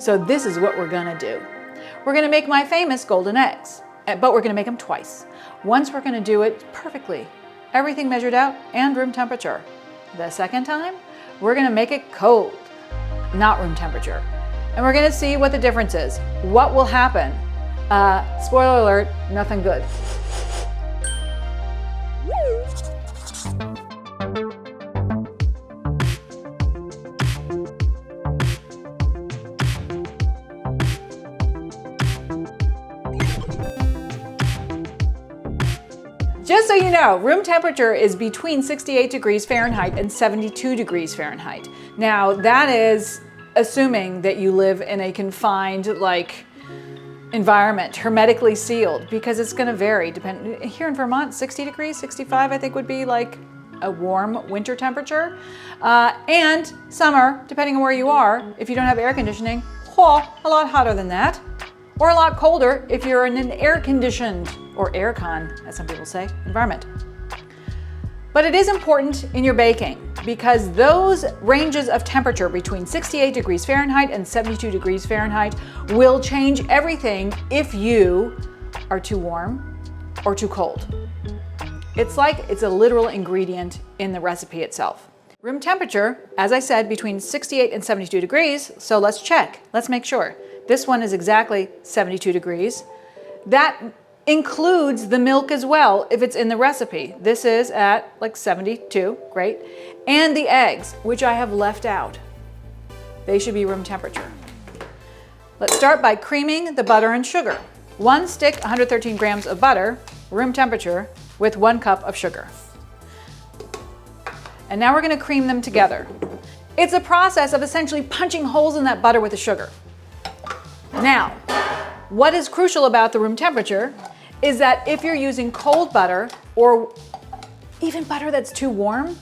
So this is what we're gonna do. We're gonna make my famous golden eggs, but we're gonna make them twice. Once we're gonna do it perfectly, everything measured out and room temperature. The second time, we're gonna make it cold, not room temperature. And we're gonna see what the difference is. What will happen? Spoiler alert, nothing good. Just so you know, room temperature is between 68 degrees Fahrenheit and 72 degrees Fahrenheit. Now, that is assuming that you live in a confined, environment, hermetically sealed, because it's gonna vary. Here in Vermont, 60 degrees, 65, I think would be like a warm winter temperature. And summer, depending on where you are, if you don't have air conditioning, a lot hotter than that. Or a lot colder if you're in an air-conditioned, or aircon, as some people say, environment. But it is important in your baking because those ranges of temperature between 68 degrees Fahrenheit and 72 degrees Fahrenheit will change everything if you are too warm or too cold. It's like it's a literal ingredient in the recipe itself. Room temperature, as I said, between 68 and 72 degrees, so let's check, let's make sure. This one is exactly 72 degrees. That includes the milk as well if it's in the recipe. This is at 72, great. And the eggs, which I have left out. They should be room temperature. Let's start by creaming the butter and sugar. 1 stick, 113 grams of butter, room temperature, with 1 cup of sugar. And now we're gonna cream them together. It's a process of essentially punching holes in that butter with the sugar. Now, what is crucial about the room temperature is that if you're using cold butter or even butter that's too warm,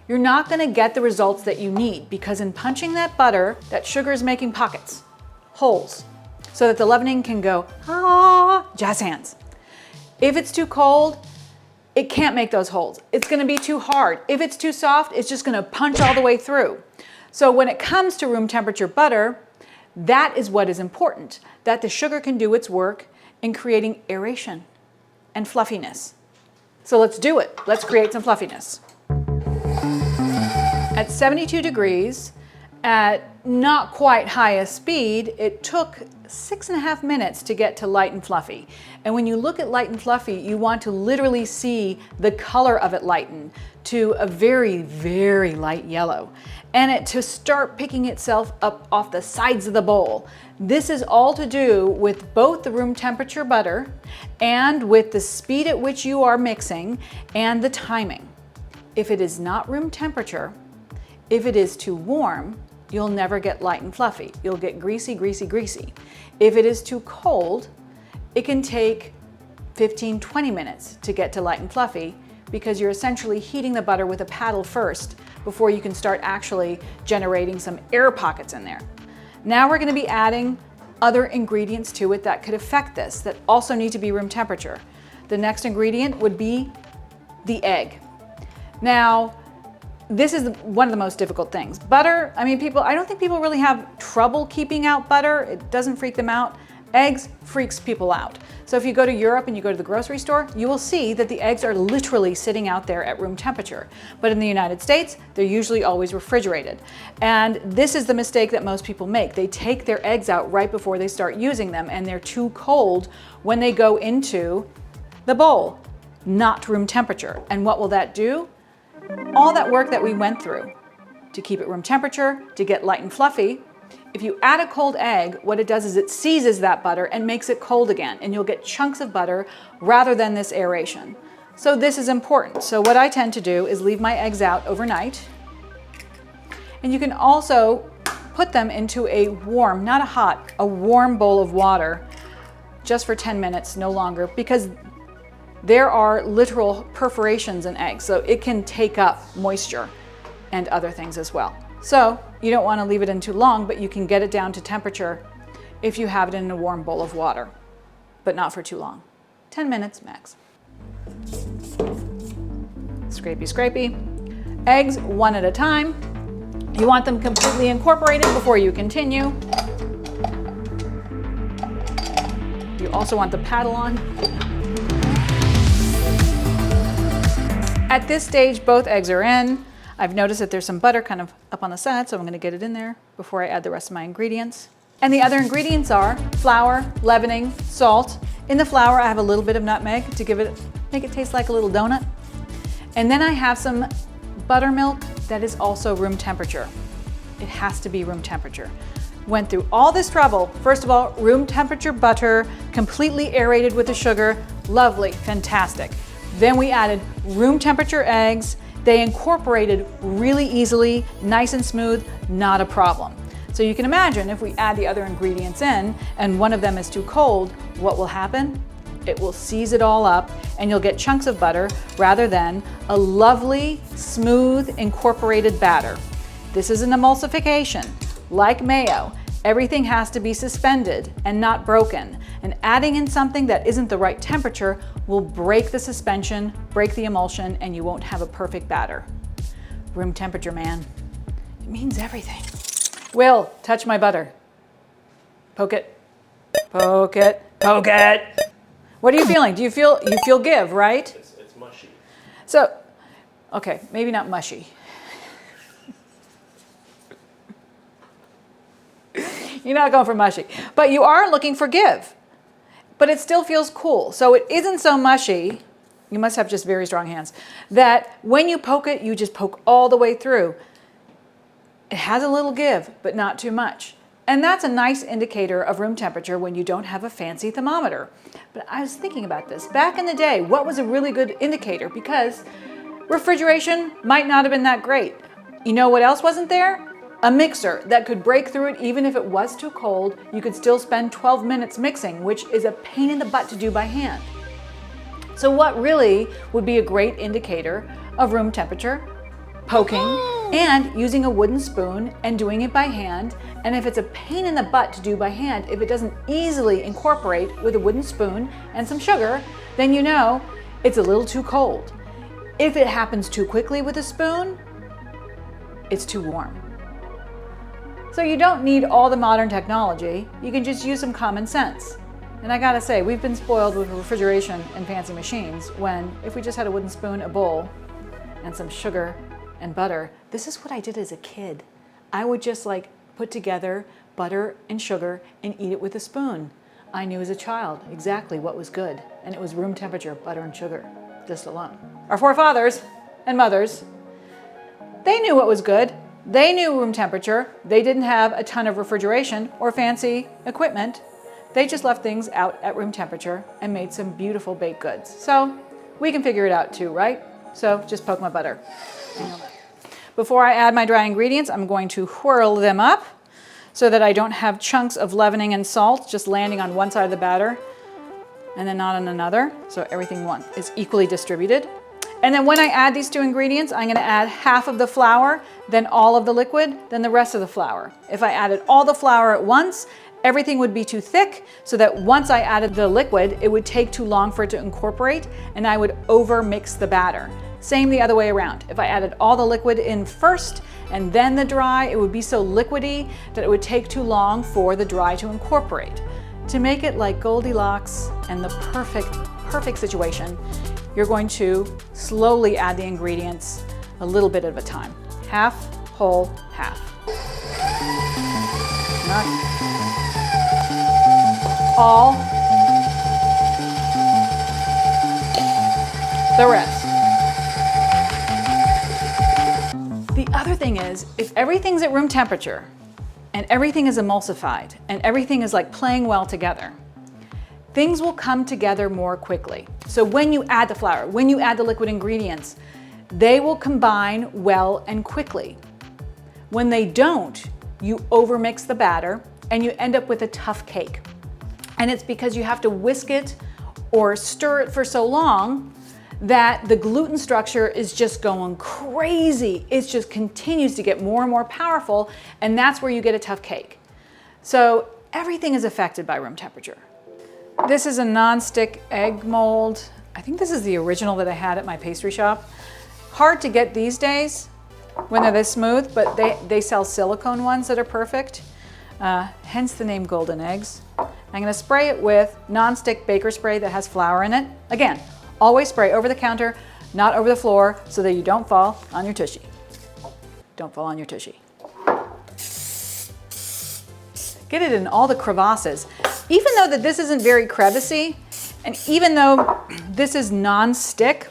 you're not gonna get the results that you need because in punching that butter, that sugar is making pockets, holes, so that the leavening can go, jazz hands. If it's too cold, it can't make those holes. It's gonna be too hard. If it's too soft, it's just gonna punch all the way through. So when it comes to room temperature butter, that is what is important, that the sugar can do its work in creating aeration and fluffiness. So let's do it. Let's create some fluffiness. At 72 degrees, at not quite highest speed, it took 6.5 minutes to get to light and fluffy. And when you look at light and fluffy, you want to literally see the color of it lighten to a very, very light yellow. And it to start picking itself up off the sides of the bowl. This is all to do with both the room temperature butter and with the speed at which you are mixing and the timing. If it is not room temperature, if it is too warm, you'll never get light and fluffy. You'll get greasy, greasy, greasy. If it is too cold, it can take 15, 20 minutes to get to light and fluffy because you're essentially heating the butter with a paddle first before you can start actually generating some air pockets in there. Now we're gonna be adding other ingredients to it that could affect this, that also need to be room temperature. The next ingredient would be the egg. Now, this is one of the most difficult things. Butter, I don't think people really have trouble keeping out butter. It doesn't freak them out. Eggs freaks people out. So if you go to Europe and you go to the grocery store, you will see that the eggs are literally sitting out there at room temperature. But in the United States, they're usually always refrigerated. And this is the mistake that most people make. They take their eggs out right before they start using them and they're too cold when they go into the bowl, not room temperature. And what will that do? All that work that we went through to keep it room temperature, to get light and fluffy, if you add a cold egg, what it does is it seizes that butter and makes it cold again, and you'll get chunks of butter rather than this aeration. So this is important. So what I tend to do is leave my eggs out overnight. And you can also put them into a warm, not a hot, a warm bowl of water just for 10 minutes, no longer, because there are literal perforations in eggs, so it can take up moisture and other things as well. So you don't want to leave it in too long, but you can get it down to temperature if you have it in a warm bowl of water, but not for too long. 10 minutes max. Scrapey, scrapey. Eggs one at a time. You want them completely incorporated before you continue. also want the paddle on. At this stage, both eggs are in. I've noticed that there's some butter kind of up on the side, so I'm gonna get it in there before I add the rest of my ingredients. And the other ingredients are flour, leavening, salt. In the flour, I have a little bit of nutmeg to make it taste like a little donut. And then I have some buttermilk that is also room temperature. It has to be room temperature. Went through all this trouble. First of all, room temperature butter, completely aerated with the sugar. Lovely, fantastic. Then we added room temperature eggs. They incorporated really easily, nice and smooth, not a problem. So you can imagine if we add the other ingredients in and one of them is too cold, what will happen? It will seize it all up and you'll get chunks of butter rather than a lovely, smooth, incorporated batter. This is an emulsification. Like mayo, everything has to be suspended and not broken. And adding in something that isn't the right temperature will break the suspension, break the emulsion, and you won't have a perfect batter. Room temperature, man. It means everything. Will, touch my butter. Poke it, poke it, poke it. What are you feeling? You feel give, right? It's mushy. So, okay, maybe not mushy. You're not going for mushy, but you are looking for give. But it still feels cool. So it isn't so mushy, you must have just very strong hands, that when you poke it, you just poke all the way through. It has a little give, but not too much. And that's a nice indicator of room temperature when you don't have a fancy thermometer. But I was thinking about this. Back in the day, what was a really good indicator? Because refrigeration might not have been that great. You know what else wasn't there? A mixer that could break through it even if it was too cold. You could still spend 12 minutes mixing, which is a pain in the butt to do by hand. So what really would be a great indicator of room temperature? Poking and using a wooden spoon and doing it by hand. And if it's a pain in the butt to do by hand, if it doesn't easily incorporate with a wooden spoon and some sugar, then you know it's a little too cold. If it happens too quickly with a spoon, it's too warm. So you don't need all the modern technology. You can just use some common sense. And I gotta say, we've been spoiled with refrigeration and fancy machines when if we just had a wooden spoon, a bowl, and some sugar and butter. This is what I did as a kid. I would just like put together butter and sugar and eat it with a spoon. I knew as a child exactly what was good, and it was room temperature butter and sugar, just alone. Our forefathers and mothers, they knew what was good. They knew room temperature. They didn't have a ton of refrigeration or fancy equipment. They just left things out at room temperature and made some beautiful baked goods. So we can figure it out too, right? So just poke my butter. Before I add my dry ingredients, I'm going to whirl them up so that I don't have chunks of leavening and salt just landing on one side of the batter and then not on another. So everything is equally distributed. And then when I add these two ingredients, I'm gonna add half of the flour, then all of the liquid, then the rest of the flour. If I added all the flour at once, everything would be too thick, so that once I added the liquid, it would take too long for it to incorporate, and I would over mix the batter. Same the other way around. If I added all the liquid in first and then the dry, it would be so liquidy that it would take too long for the dry to incorporate. To make it like Goldilocks and the perfect situation, you're going to slowly add the ingredients a little bit at a time. Half, whole, half. Not all, the rest. The other thing is, if everything's at room temperature and everything is emulsified and everything is like playing well together, things will come together more quickly. So when you add the flour, when you add the liquid ingredients, they will combine well and quickly. When they don't, you overmix the batter and you end up with a tough cake. And it's because you have to whisk it or stir it for so long that the gluten structure is just going crazy. It just continues to get more and more powerful, and that's where you get a tough cake. So everything is affected by room temperature. This is a non-stick egg mold. I think this is the original that I had at my pastry shop. Hard to get these days when they're this smooth, but they sell silicone ones that are perfect. Hence the name Golden Eggs. I'm going to spray it with non-stick baker spray that has flour in it. Again, always spray over the counter, not over the floor, so that you don't fall on your tushy. Don't fall on your tushy. Get it in all the crevasses. Even though that this isn't very crevasey, and even though this is non-stick,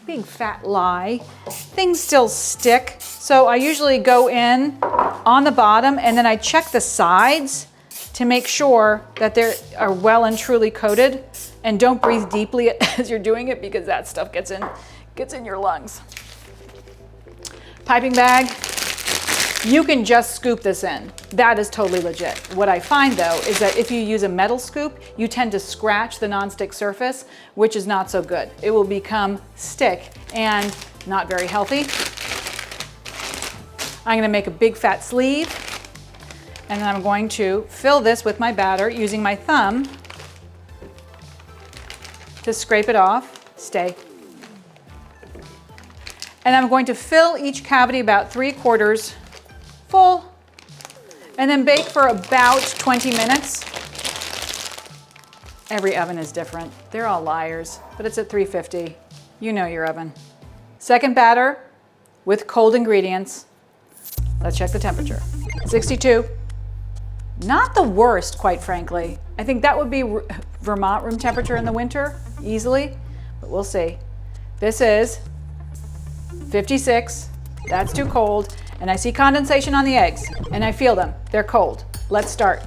big fat lie, things still stick. So I usually go in on the bottom and then I check the sides to make sure that they are well and truly coated, and don't breathe deeply as you're doing it because that stuff gets in your lungs. Piping bag, you can just scoop this in. That is totally legit. What I find though is that if you use a metal scoop, you tend to scratch the nonstick surface, which is not so good. It will become stick and not very healthy. I'm gonna make a big fat sleeve, and then I'm going to fill this with my batter using my thumb to scrape it off. Stay. And I'm going to fill each cavity about 3/4 full, and then bake for about 20 minutes. Every oven is different. They're all liars, but it's at 350. You know your oven. Second batter with cold ingredients. Let's check the temperature. 62. Not the worst, quite frankly. I think that would be Vermont room temperature in the winter, easily, but we'll see. This is 56. That's too cold. And I see condensation on the eggs, and I feel them. They're cold. Let's start.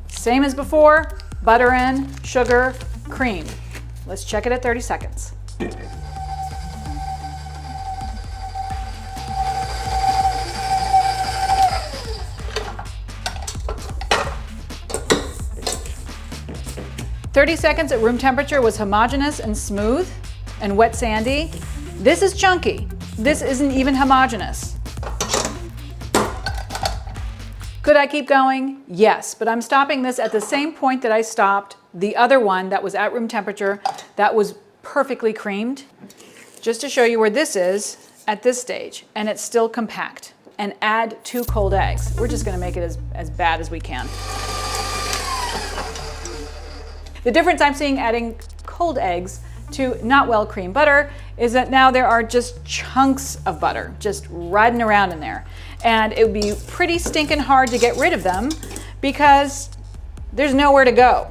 Same as before, butter in, sugar, cream. Let's check it at 30 seconds. "30 seconds at room temperature was homogeneous and smooth and wet sandy. This is chunky. This isn't even homogeneous. Could I keep going? Yes, but I'm stopping this at the same point that I stopped the other one that was at room temperature that was perfectly creamed, just to show you where this is at this stage, and it's still compact. And add 2 cold eggs. We're just gonna make it as bad as we can. The difference I'm seeing adding cold eggs to not well creamed butter is that now there are just chunks of butter just riding around in there. And it would be pretty stinking hard to get rid of them because there's nowhere to go.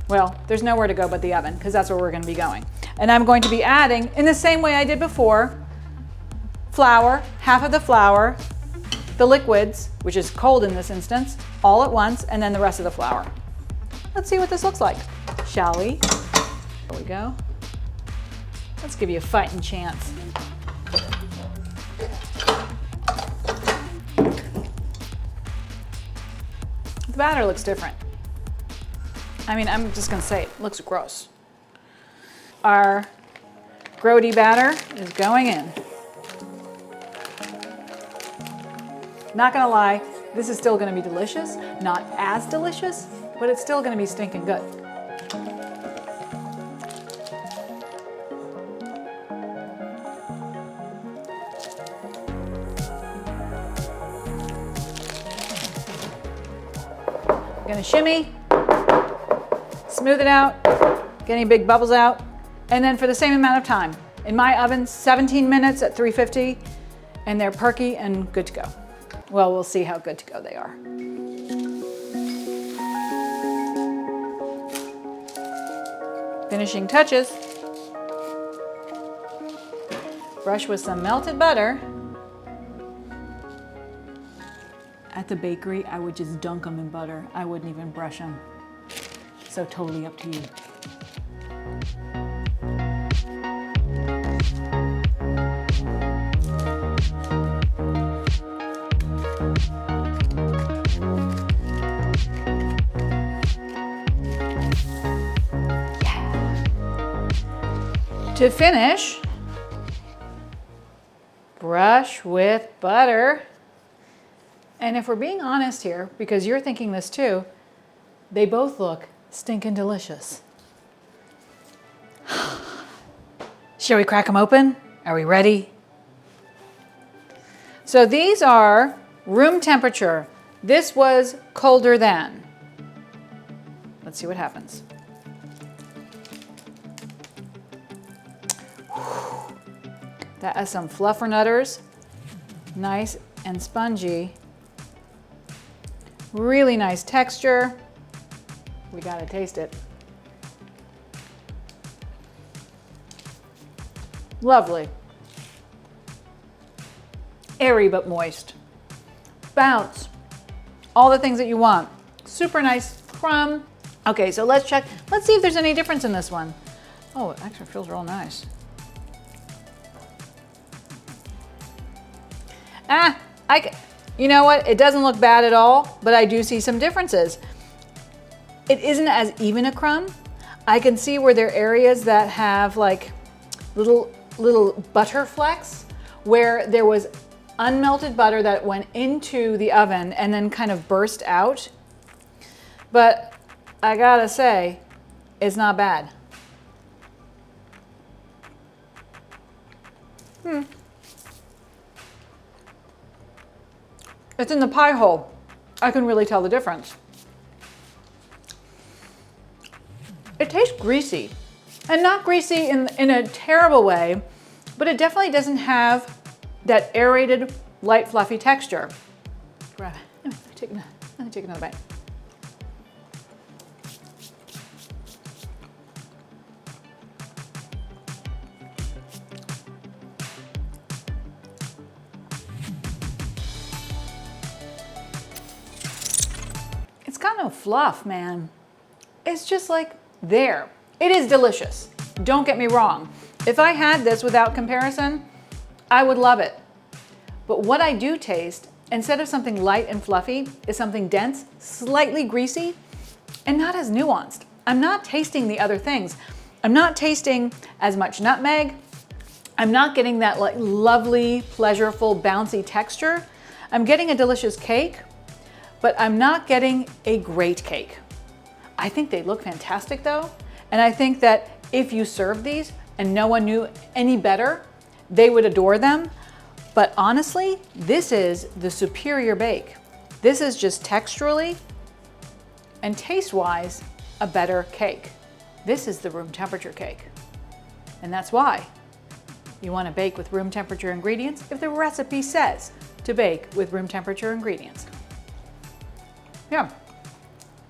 Well, there's nowhere to go but the oven, because that's where we're going to be going. And I'm going to be adding, in the same way I did before, flour, half of the flour, the liquids, which is cold in this instance, all at once, and then the rest of the flour. Let's see what this looks like, shall we? There we go. Let's give you a fighting chance. The batter looks different. I mean, I'm just gonna say it looks gross. Our grody batter is going in. Not gonna lie, this is still gonna be delicious. Not as delicious, but it's still gonna be stinking good. Gonna shimmy, smooth it out, get any big bubbles out, and then for the same amount of time. In my oven, 17 minutes at 350, and they're perky and good to go. Well, we'll see how good to go they are. Finishing touches. Brush with some melted butter. At the bakery, I would just dunk them in butter. I wouldn't even brush them. So totally up to you. To finish, brush with butter. And if we're being honest here, because you're thinking this too, they both look stinking delicious. Shall we crack them open? Are we ready? So these are room temperature This was colder than. Let's see what happens. That has some fluffernutters. Nice and spongy. Really nice texture. We gotta taste it. Lovely. Airy but moist. Bounce. All the things that you want. Super nice crumb. Okay, so let's check. Let's see if there's any difference in this one. Oh, it actually feels real nice. You know what? It doesn't look bad at all, but I do see some differences. It isn't as even a crumb. I can see where there are areas that have like little butter flecks where there was unmelted butter that went into the oven and then kind of burst out. But I gotta say, it's not bad. It's in the pie hole. I can really tell the difference. It tastes greasy, and not greasy in a terrible way, but it definitely doesn't have that aerated, light, fluffy texture. Grab it. Let me take another bite. It's got no fluff, man. It's just like there. It is delicious. Don't get me wrong. If I had this without comparison, I would love it. But what I do taste, instead of something light and fluffy, is something dense, slightly greasy, and not as nuanced. I'm not tasting the other things. I'm not tasting as much nutmeg. I'm not getting that like lovely, pleasurable, bouncy texture. I'm getting a delicious cake, but I'm not getting a great cake. I think they look fantastic though. And I think that if you serve these and no one knew any better, they would adore them. But honestly, this is the superior bake. This is just texturally and taste-wise a better cake. This is the room temperature cake. And that's why you want to bake with room temperature ingredients if the recipe says to bake with room temperature ingredients. Yeah,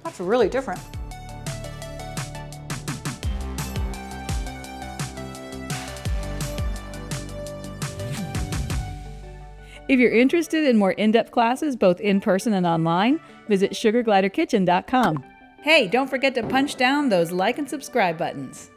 that's really different. If you're interested in more in-depth classes, both in person and online, visit sugargliderkitchen.com. Hey, don't forget to punch down those like and subscribe buttons.